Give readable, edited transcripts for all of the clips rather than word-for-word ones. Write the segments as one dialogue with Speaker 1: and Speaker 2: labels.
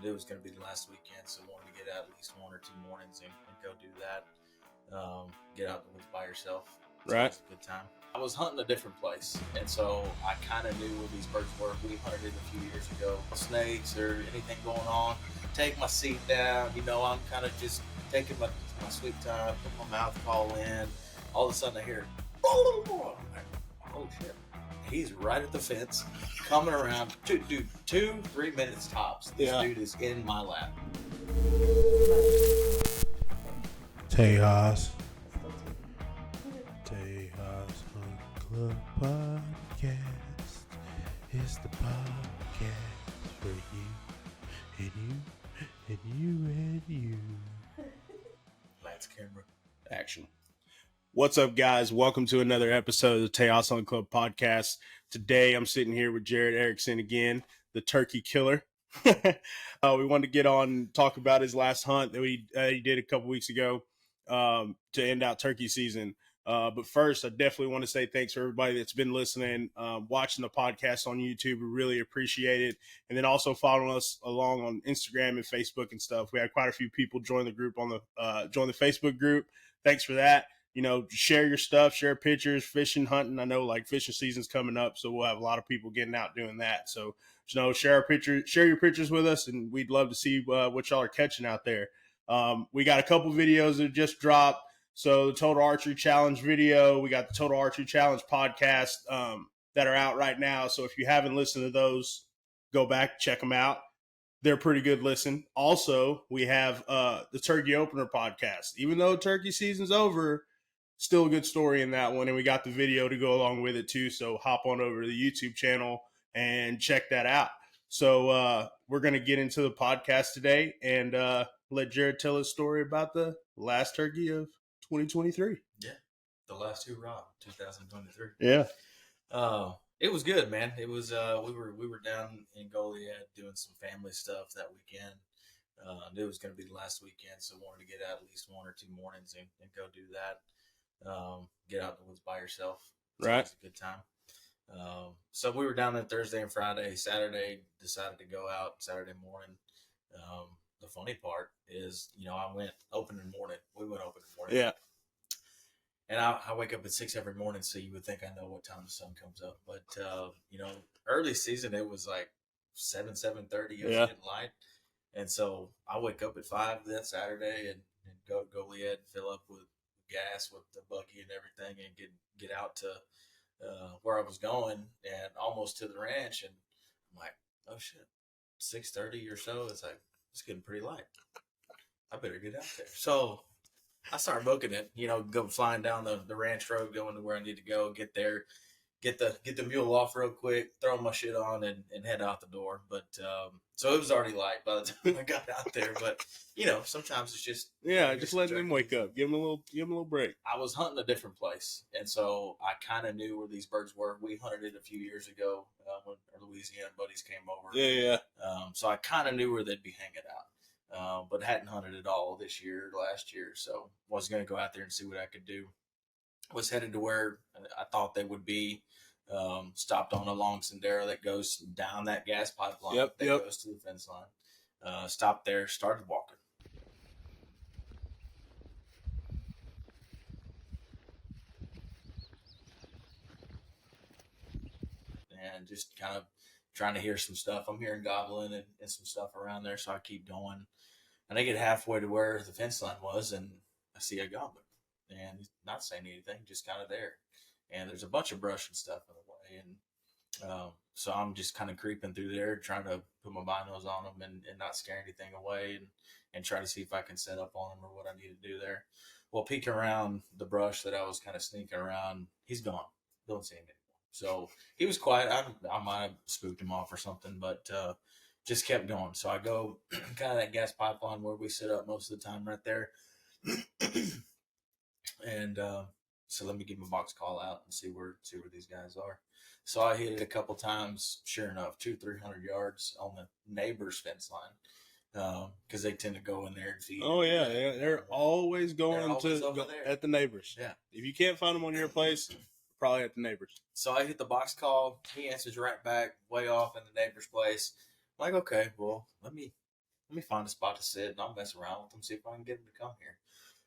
Speaker 1: It was going to be the last weekend, so wanted to get out at least 1 or 2 mornings and go do that. Get out in the woods by yourself. It's always a good time. I was hunting a different place, and so I kind of knew where these birds were. We hunted a few years ago. Snakes or anything going on, take my seat down. I'm kind of just taking my sweet time, put my mouth call in. All of a sudden I hear, I'm like, oh shit. He's right at the fence, coming around. 2-3 minutes tops. This dude is in my lap.
Speaker 2: Tejas Hunt Club Podcast is the podcast for you and you and you and you.
Speaker 1: Lights, camera,
Speaker 2: action. What's up, guys? Welcome to another episode of the Tejas Hunt Club Podcast. Today, I'm sitting here with Jared Erickson again, the turkey killer. We wanted to get on and talk about his last hunt that he did a couple weeks ago to end out turkey season. But first, I definitely want to say thanks for everybody that's been listening, watching the podcast on YouTube. We really appreciate it. And then also following us along on Instagram and Facebook and stuff. We had quite a few people join the group on join the Facebook group. Thanks for that. Share your stuff, share pictures, fishing, hunting. I know like fishing season's coming up, so we'll have a lot of people getting out doing that. So, share your pictures with us, and we'd love to see what y'all are catching out there. We got a couple videos that just dropped. So the Total Archery Challenge video, we got the Total Archery Challenge podcast that are out right now. So if you haven't listened to those, go back, check them out. They're pretty good listen. Also, we have the Turkey Opener podcast. Even though turkey season's over, still a good story in that one. And we got the video to go along with it too. So hop on over to the YouTube channel and check that out. So we're going to get into the podcast today and let Jared tell his story about the last turkey of 2023.
Speaker 1: Yeah, the last hoorah, 2023.
Speaker 2: Yeah.
Speaker 1: It was good, man. It was we were down in Goliad doing some family stuff that weekend. It was going to be the last weekend, so wanted to get out at least 1 or 2 mornings and go do that. Get out in the woods by yourself. It's always a good time. So we were down there Thursday and Friday. Saturday decided to go out Saturday morning. The funny part is, I went opening morning. We went opening morning.
Speaker 2: Yeah.
Speaker 1: And I wake up at 6 every morning, so you would think I know what time the sun comes up. But, early season, it was like 7:30. It was getting light. And so I wake up at 5 that Saturday and go to Goliad, fill up with gas with the buggy and everything, and get out to where I was going and almost to the ranch. And I'm like, oh, shit, 6:30 or so. It's like, it's getting pretty light. I better get out there. So I start booking it, go flying down the ranch road, going to where I need to go, get there, get the mule off real quick, throw my shit on and head out the door. But, so it was already light by the time I got out there, but sometimes it's just,
Speaker 2: just letting them wake up, give them a little break.
Speaker 1: I was hunting a different place. And so I kind of knew where these birds were. We hunted it a few years ago when our Louisiana buddies came over.
Speaker 2: Yeah.
Speaker 1: So I kind of knew where they'd be hanging out. But hadn't hunted at all last year. So was going to go out there and see what I could do. Was headed to where I thought they would be. Stopped on a long sendero that goes down that gas pipeline that goes to the fence line. Stopped there, started walking. And just kind of trying to hear some stuff. I'm hearing gobbling and some stuff around there, so I keep going. And I get halfway to where the fence line was, and I see a gobbler. And he's not saying anything, just kind of there. And there's a bunch of brush and stuff in the way. And so I'm just kind of creeping through there, trying to put my binos on them and not scare anything away and try to see if I can set up on them or what I need to do there. Well, peeking around the brush that I was kind of sneaking around, he's gone. Don't see him anymore. So he was quiet. I might have spooked him off or something, but just kept going. So I go kind of that gas pipeline where we sit up most of the time right there. And so let me give my box call out and see where these guys are. So I hit it a couple times. Sure enough, 200-300 yards on the neighbor's fence line. Because they tend to go in there and feed.
Speaker 2: Oh yeah, they're always going at the neighbors.
Speaker 1: Yeah,
Speaker 2: if you can't find them on your place, probably at the neighbors.
Speaker 1: So I hit the box call. He answers right back, way off in the neighbor's place. I'm like, okay, well, let me let me find a spot to sit and I'll mess around with them, see if I can get them to come here.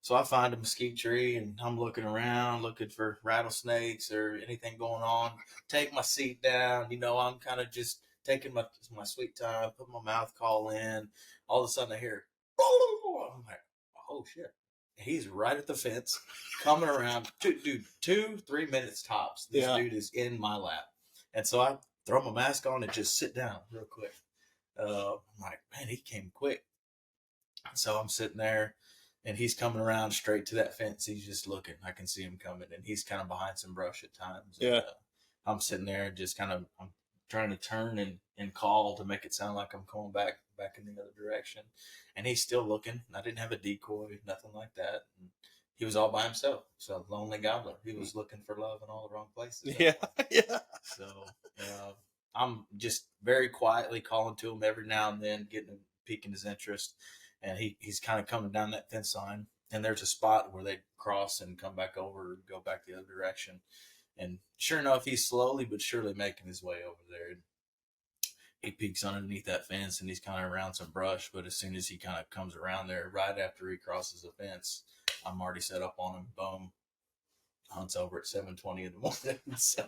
Speaker 1: So I find a mesquite tree and I'm looking around, looking for rattlesnakes or anything going on. Take my seat down. I'm kind of just taking my sweet time, put my mouth call in. All of a sudden I hear, I'm like, oh shit. He's right at the fence, coming around. Dude, 2-3 minutes tops. This dude is in my lap. And so I throw my mask on and just sit down real quick. I'm like, man, he came quick. So I'm sitting there and he's coming around straight to that fence. He's just looking. I can see him coming and he's kind of behind some brush at times.
Speaker 2: Yeah.
Speaker 1: And, I'm sitting there and just I'm trying to turn and call to make it sound like I'm going back in the other direction. And he's still looking. I didn't have a decoy, nothing like that. And he was all by himself. So lonely gobbler. He was looking for love in all the wrong places.
Speaker 2: Yeah. Yeah.
Speaker 1: So I'm just very quietly calling to him every now and then, piquing his interest. And he's kind of coming down that fence line. And there's a spot where they cross and come back over and go back the other direction. And sure enough, he's slowly but surely making his way over there. He peeks underneath that fence and he's kind of around some brush. But as soon as he kind of comes around there, right after he crosses the fence, I'm already set up on him. Boom. Hunt's over at 7:20 in the morning. So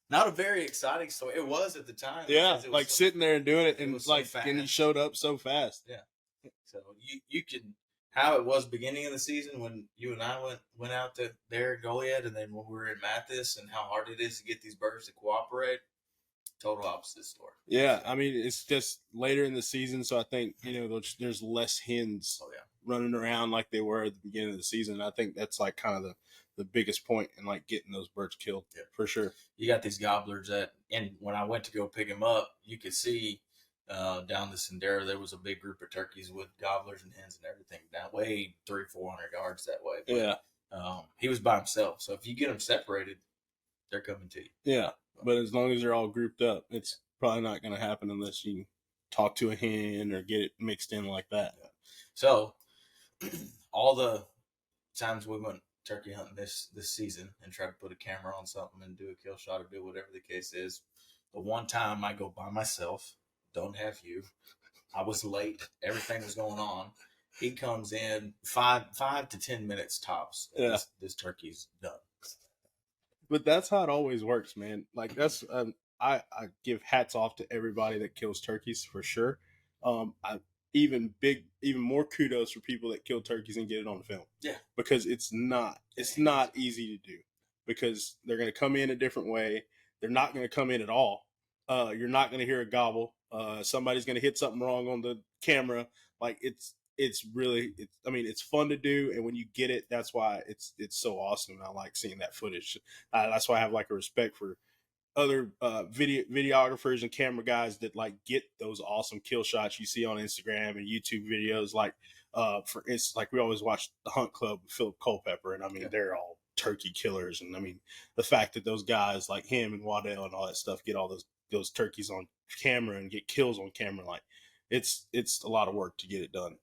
Speaker 1: not a very exciting story. It was at the time.
Speaker 2: Yeah, like sitting there and doing it, and like, and he showed up so fast.
Speaker 1: Yeah. So you can, how it was beginning of the season when you and I went out to there at Goliad, and then when we were in Mathis, and how hard it is to get these birds to cooperate. Total opposite story.
Speaker 2: Yeah, I mean, it's just later in the season, so I think there's less hens running around like they were at the beginning of the season. I think that's like kind of the biggest point in like getting those birds killed, for sure.
Speaker 1: You got these gobblers and when I went to go pick them up, you could see down the Sendero there was a big group of turkeys with gobblers and hens and everything down way 300-400 yards that way. But, he was by himself, so if you get them separated, they're coming to you.
Speaker 2: Yeah, but as long as they're all grouped up, it's probably not going to happen unless you talk to a hen or get it mixed in like that.
Speaker 1: Yeah. So all the times we went turkey hunting this season and tried to put a camera on something and do a kill shot or do whatever the case is, the one time I go by myself, don't have you, I was late, everything was going on. He comes in 5 to 10 minutes tops.
Speaker 2: Yeah.
Speaker 1: This turkey's done.
Speaker 2: But that's how it always works, man. Like that's I give hats off to everybody that kills turkeys for sure. Even more kudos for people that kill turkeys and get it on the film.
Speaker 1: Yeah,
Speaker 2: because it's not easy to do, because they're going to come in a different way. They're not going to come in at all. You're not going to hear a gobble. Somebody's going to hit something wrong on the camera. Like it's fun to do, and when you get it, that's why it's so awesome. I like seeing that footage. That's why I have like a respect for other videographers and camera guys that like get those awesome kill shots you see on Instagram and YouTube videos. Like for instance, like we always watch the Hunt Club with Philip Culpepper, and I mean they're all turkey killers, and I mean the fact that those guys like him and Waddell and all that stuff get all those turkeys on camera and get kills on camera, like it's a lot of work to get it done.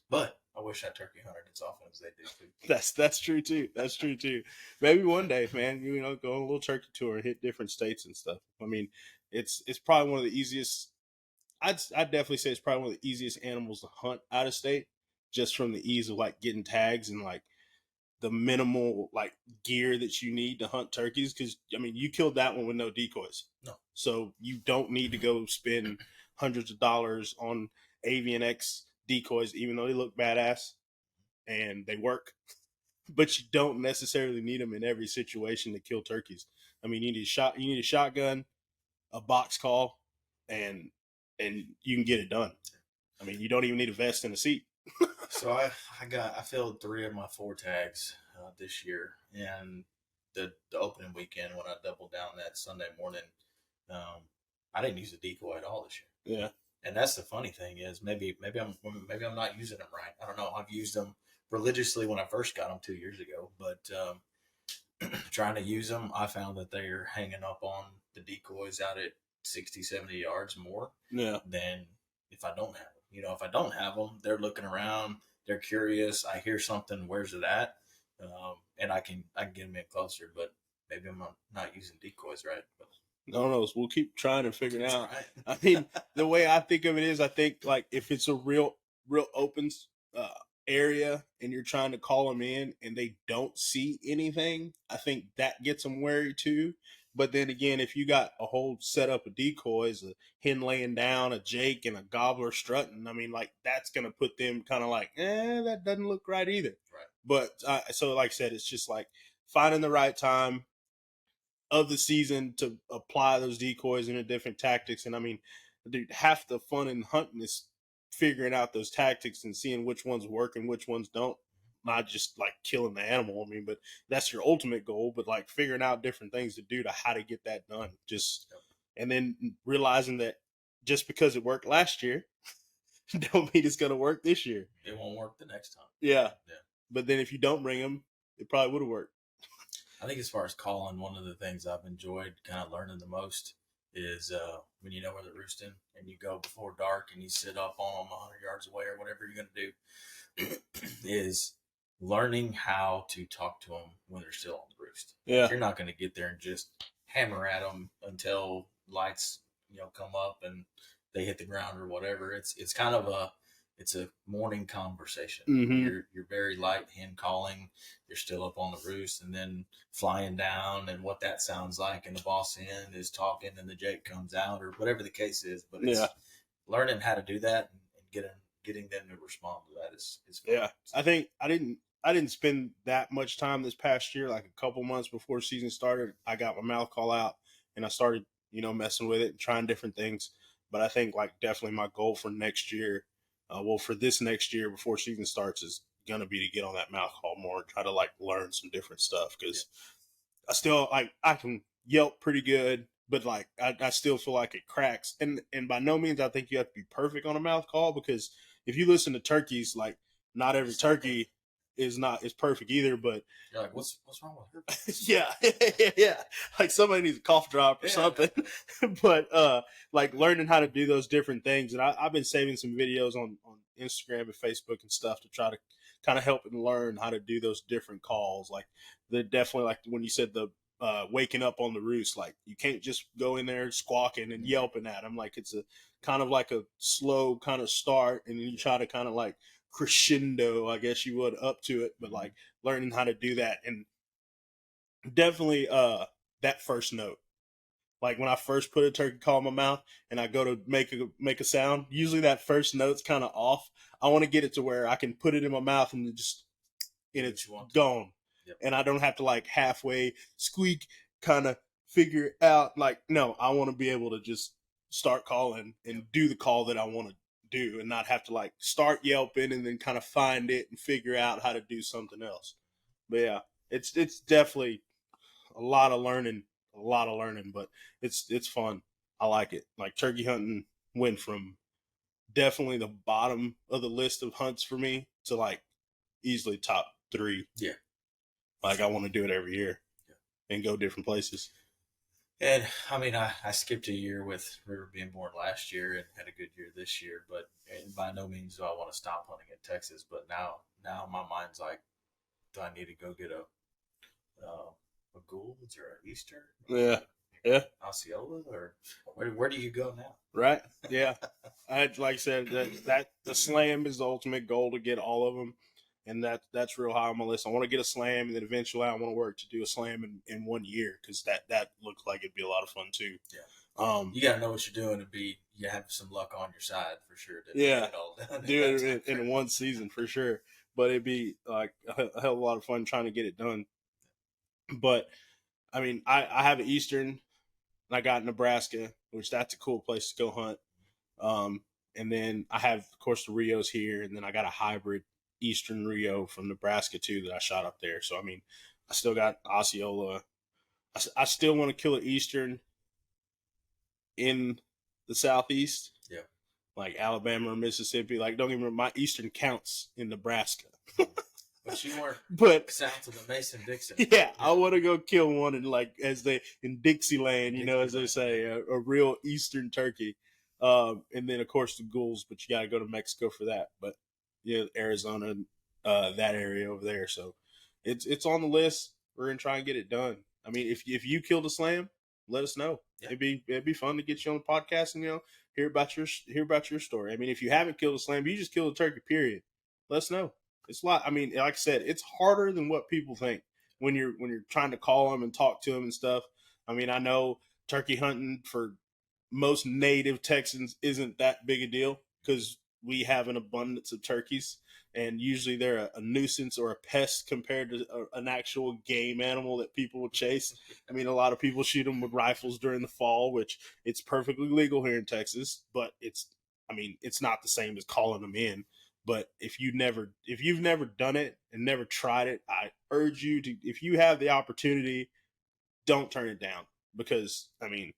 Speaker 1: But I wish I turkey hunted as often as they do too.
Speaker 2: That's true too. That's true too. Maybe one day, man, go on a little turkey tour and hit different states and stuff. I mean, it's probably one of the easiest. I'd definitely say it's probably one of the easiest animals to hunt out of state, just from the ease of like getting tags and like the minimal like gear that you need to hunt turkeys. Because I mean, you killed that one with no decoys.
Speaker 1: No.
Speaker 2: So you don't need to go spend hundreds of dollars on Avian X decoys, even though they look badass and they work, but you don't necessarily need them in every situation to kill turkeys. I mean, you need a shotgun, a box call, and you can get it done. I mean, you don't even need a vest and a seat.
Speaker 1: So I filled 3 of my 4 tags this year, and the opening weekend when I doubled down that Sunday morning, I didn't use a decoy at all this year.
Speaker 2: Yeah.
Speaker 1: And that's the funny thing is maybe I'm not using them right. I don't know. I've used them religiously when I first got them 2 years ago, but trying to use them, I found that they're hanging up on the decoys out at 60, 70 yards more than if I don't have them. If I don't have them, they're looking around, they're curious. I hear something, where's it at? And I can get them in closer, but maybe I'm not using decoys right. But
Speaker 2: No, we'll keep trying to figure it out. I mean, the way I think of it is, I think like if it's a real open uh, area and you're trying to call them in and they don't see anything, I think that gets them wary too. But then again, if you got a whole setup of decoys, a hen laying down, a Jake, and a gobbler strutting, I mean, like that's gonna put them kind of like, that doesn't look right either.
Speaker 1: Right.
Speaker 2: But so, like I said, it's just like finding the right time of the season to apply those decoys and the different tactics. And I mean, dude, half the fun in hunting is figuring out those tactics and seeing which ones work and which ones don't. Not just like killing the animal. I mean, but that's your ultimate goal. But like figuring out different things to do to how to get that done. Just and then realizing that just because it worked last year, don't mean it's going to work this year.
Speaker 1: It won't work the next time.
Speaker 2: Yeah. But then if you don't bring them, it probably would have worked.
Speaker 1: I think as far as calling, one of the things I've enjoyed kind of learning the most is when you know where they're roosting and you go before dark and you sit up on them 100 yards away or whatever you're going to do, is learning how to talk to them when they're still on the roost.
Speaker 2: Yeah.
Speaker 1: You're not going to get there and just hammer at them until lights, come up and they hit the ground or whatever. It's kind of a morning conversation.
Speaker 2: Mm-hmm.
Speaker 1: You're very light hand calling. You're still up on the roost and then flying down and what that sounds like. And the boss hen is talking and the Jake comes out or whatever the case is. But it's learning how to do that and getting them to respond to that is fun.
Speaker 2: Yeah. I think I didn't spend that much time this past year, like a couple months before season started. I got my mouth call out and I started, messing with it and trying different things. But I think like definitely my goal for next year, for this next year before season starts is going to be to get on that mouth call more and try to like learn some different stuff. Cause I still like, I can yelp pretty good, but like, I still feel like it cracks. And by no means, I think you have to be perfect on a mouth call because if you listen to turkeys, like not every turkey is perfect either, but
Speaker 1: you're like, what's wrong with her?
Speaker 2: yeah. Like somebody needs a cough drop or something. But like learning how to do those different things. And I've been saving some videos on Instagram and Facebook and stuff to try to kind of help and learn how to do those different calls. Like the definitely like when you said the waking up on the roost, like you can't just go in there squawking and yelping at them. Like it's a kind of like a slow kind of start and then you try to kind of like crescendo, I guess you would, up to it, but like learning how to do that. And definitely that first note, like when I first put a turkey call in my mouth and I go to make a sound, usually that first note's kind of off. I want to get it to where I can put it in my mouth and it's gone.
Speaker 1: Yep.
Speaker 2: And I don't have to like halfway squeak kind of figure it out. Like, no, I want to be able to just start calling and do the call that I want to do and not have to like start yelping and then kind of find it and figure out how to do something else. But yeah, it's definitely a lot of learning, but it's fun. I like it. Like turkey hunting went from definitely the bottom of the list of hunts for me to like easily top 3.
Speaker 1: Yeah.
Speaker 2: Like I want to do it every year and go different places.
Speaker 1: And I mean, I skipped a year with River being born last year and had a good year this year, but by no means do I want to stop hunting in Texas. But now my mind's like, do I need to go get a Gould's or an Eastern?
Speaker 2: Yeah.
Speaker 1: Osceola, or where do you go now?
Speaker 2: Right. Yeah. Like I said, that the slam is the ultimate goal to get all of them. And that's real high on my list. I want to get a slam, and then eventually I want to work to do a slam in 1 year because that looks like it'd be a lot of fun too.
Speaker 1: Yeah. You got to know what you're doing you have some luck on your side for sure.
Speaker 2: Do it in one season for sure. But it'd be like a hell of a lot of fun trying to get it done. But I mean, I have an Eastern, and I got Nebraska, which that's a cool place to go hunt. And then I have, of course, the Rios here, and then I got a hybrid Eastern Rio from Nebraska too that I shot up there. So I mean, I still got Osceola. I still want to kill an Eastern in the Southeast.
Speaker 1: Yeah.
Speaker 2: Like Alabama or Mississippi. Like don't even my Eastern counts in Nebraska.
Speaker 1: But you weren't south of the Mason-Dixon.
Speaker 2: Yeah, I want to go kill one in Dixieland, as they say, a real Eastern turkey. And then of course the Gould's, but you got to go to Mexico for that. But yeah, Arizona, that area over there. So it's on the list. We're gonna try and get it done. I mean, if you killed a slam, let us know.
Speaker 1: Yeah.
Speaker 2: It'd be fun to get you on the podcast and hear about your story. I mean, if you haven't killed a slam, you just killed a turkey. Period. Let us know. It's a lot. I mean, like I said, it's harder than what people think when you're trying to call them and talk to them and stuff. I mean, I know turkey hunting for most native Texans isn't that big a deal because we have an abundance of turkeys, and usually they're a nuisance or a pest compared to an actual game animal that people will chase. I mean, a lot of people shoot them with rifles during the fall, which it's perfectly legal here in Texas, but it's not the same as calling them in. But if you've never done it and never tried it, I urge you to, if you have the opportunity, don't turn it down, because I mean,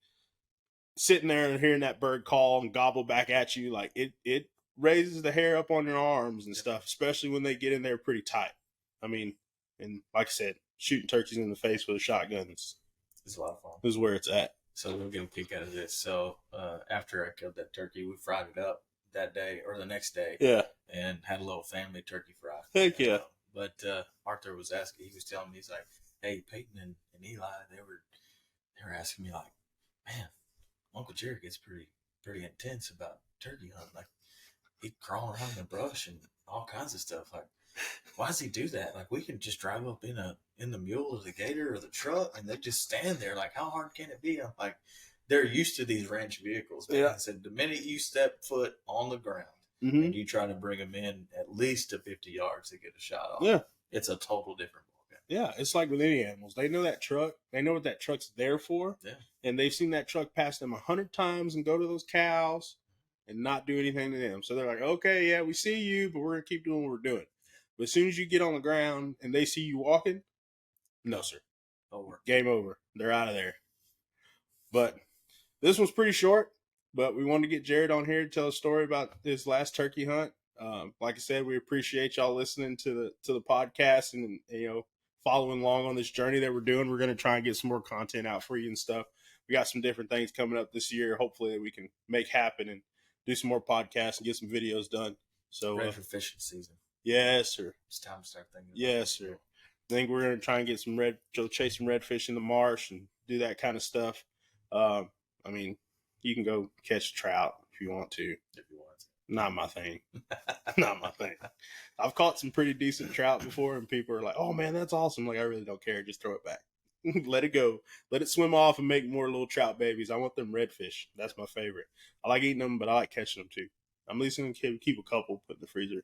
Speaker 2: sitting there and hearing that bird call and gobble back at you, like it raises the hair up on your arms and stuff, especially when they get in there pretty tight. I mean, and like I said, shooting turkeys in the face with a shotgun is
Speaker 1: a lot of fun.
Speaker 2: Is where it's at.
Speaker 1: So we'll get a kick out of this. So after I killed that turkey, we fried it up that day or the next day.
Speaker 2: Yeah.
Speaker 1: And had a little family turkey fry.
Speaker 2: Heck yeah.
Speaker 1: But Arthur was asking, he was telling me, he's like, hey, Peyton and Eli, they were asking me, like, man, Uncle Jared gets pretty intense about turkey hunting. Like, he'd crawl around in the brush and all kinds of stuff. Like, why does he do that? Like, we can just drive up in the mule or the gator or the truck and they just stand there. Like, how hard can it be? I'm like, they're used to these ranch vehicles. Man. Yeah. I said, the minute you step foot on the ground and you try to bring them in at least to 50 yards to get a shot off,
Speaker 2: yeah,
Speaker 1: it's a total different ballgame.
Speaker 2: Yeah, it's like with any animals. They know that truck. They know what that truck's there for.
Speaker 1: Yeah.
Speaker 2: And they've seen that truck pass them 100 times and go to those cows and not do anything to them. So they're like, okay, yeah, we see you, but we're going to keep doing what we're doing. But as soon as you get on the ground and they see you walking, no, sir.
Speaker 1: Over.
Speaker 2: Game over. They're out of there. But this one's pretty short, but we wanted to get Jared on here to tell a story about his last turkey hunt. Like I said, we appreciate y'all listening to the podcast and following along on this journey that we're doing. We're going to try and get some more content out for you and stuff. We got some different things coming up this year, hopefully, that we can make happen and do some more podcasts and get some videos done. So
Speaker 1: ready for fishing season.
Speaker 2: Yes, sir.
Speaker 1: It's time to start thinking.
Speaker 2: Yes, sir. I think we're going to try and get some chase some redfish in the marsh and do that kind of stuff. I mean, you can go catch trout if you want to.
Speaker 1: If you want to.
Speaker 2: Not my thing. Not my thing. I've caught some pretty decent trout before, and people are like, oh, man, that's awesome. Like, I really don't care. Just throw it back. Let it go. Let it swim off and make more little trout babies. I want them redfish. That's my favorite. I like eating them, but I like catching them too. I'm at least going to keep a couple, put in the freezer.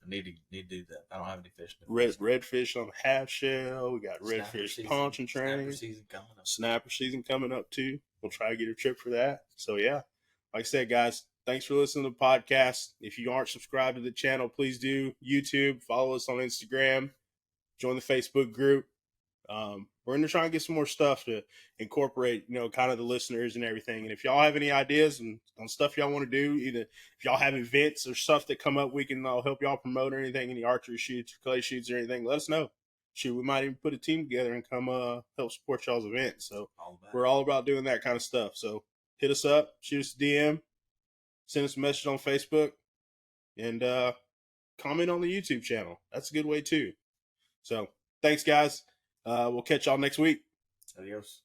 Speaker 1: I need to do that. I don't have any fish.
Speaker 2: Redfish on half shell. We got redfish punch and train.
Speaker 1: Snapper season coming up
Speaker 2: too. We'll try to get a trip for that. So yeah, like I said, guys, thanks for listening to the podcast. If you aren't subscribed to the channel, please do. YouTube, follow us on Instagram, join the Facebook group. We're going to try and get some more stuff to incorporate, kind of the listeners and everything. And if y'all have any ideas on stuff y'all want to do, either if y'all have events or stuff that come up, we can help y'all promote or anything, any archery shoots, or clay shoots or anything, let us know. Shoot, we might even put a team together and come help support y'all's event. So we're all about doing that kind of stuff. So hit us up, shoot us a DM, send us a message on Facebook, and comment on the YouTube channel. That's a good way too. So thanks, guys. We'll catch y'all next week.
Speaker 1: Adios.